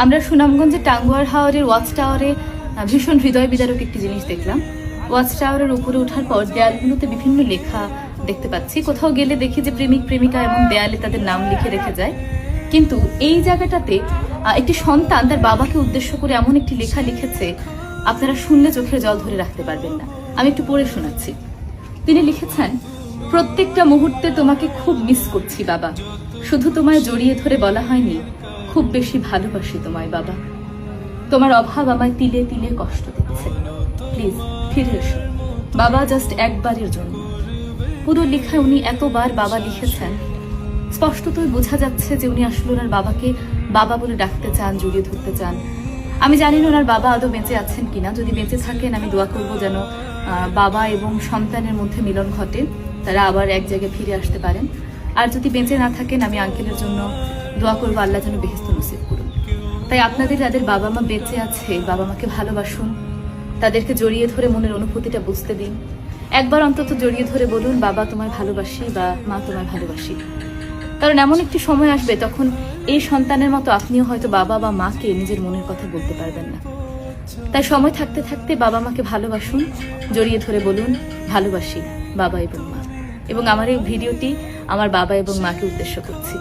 আমরা সুনামগঞ্জের টাঙ্গুয়ার হাওরের ওয়াচ টাওয়ারে ভীষণ হৃদয় বিদারক একটি জিনিস দেখলাম। ওয়াচ টাওয়ারের উপরে ওঠার পর দেয়ালগুলোতে বিভিন্ন লেখা দেখতে পাচ্ছি। কোথাও গেলে দেখি যে প্রেমিক প্রেমিকা এবং দেয়ালে তাদের নাম লিখে রেখে যায়, কিন্তু এই জায়গাটাতে একটি সন্তান তার বাবাকে উদ্দেশ্য করে এমন একটি লেখা লিখেছে, আপনারা শুনলে চোখের জল ধরে রাখতে পারবেন না। আমি একটু পড়ে শোনাচ্ছি। তিনি লিখেছেন, প্রত্যেকটা মুহূর্তে তোমাকে খুব মিস করছি বাবা, শুধু তোমায় জড়িয়ে ধরে বলা হয়নি খুব বেশি ভালোবাসি তোমায় বাবা, তোমার অভাব আমায় তিলে তিলে কষ্ট দিচ্ছে, প্লিজ ফিরে এসো বাবা, জাস্ট একবারের জন্য। পুরো লেখায় উনি এতবার বাবা লিখেছেন, স্পষ্টতই বোঝা যাচ্ছে যে উনি আসলে ওনার বাবাকে বাবা বলে ডাকতে চান, জড়িয়ে ধরতে চান। আমি জানি না ওনার বাবা আদৌ বেঁচে আছেন কিনা, যদি বেঁচে থাকেন আমি দোয়া করবো যেন বাবা এবং সন্তানের মধ্যে মিলন ঘটে, তারা আবার এক জায়গায় ফিরে আসতে পারেন। আর যদি বেঁচে না থাকেন আমি আঙ্কেলের জন্য দোয়া করবো আল্লাহ যেন বেহেশত নসিব করুন। তাই আপনাদের যাদের বাবা মা বেঁচে আছে, বাবা মাকে ভালোবাসুন, তাদেরকে জড়িয়ে ধরে মনের অনুভূতিটা বুঝতে দিন। একবার অন্তত জড়িয়ে ধরে বলুন, বাবা তোমায় ভালোবাসি বা মা তোমায় ভালোবাসি। কারণ এমন একটি সময় আসবে তখন এই সন্তানের মতো আপনিও হয়তো বাবা বা মাকে নিজের মনের কথা বলতে পারবেন না। তাই সময় থাকতে থাকতে বাবা মাকে ভালোবাসুন, জড়িয়ে ধরে বলুন ভালোবাসি বাবা এবং মা। এবং আমার এই ভিডিওটি আমার বাবা এবং মাকে উদ্দেশ্য করছি।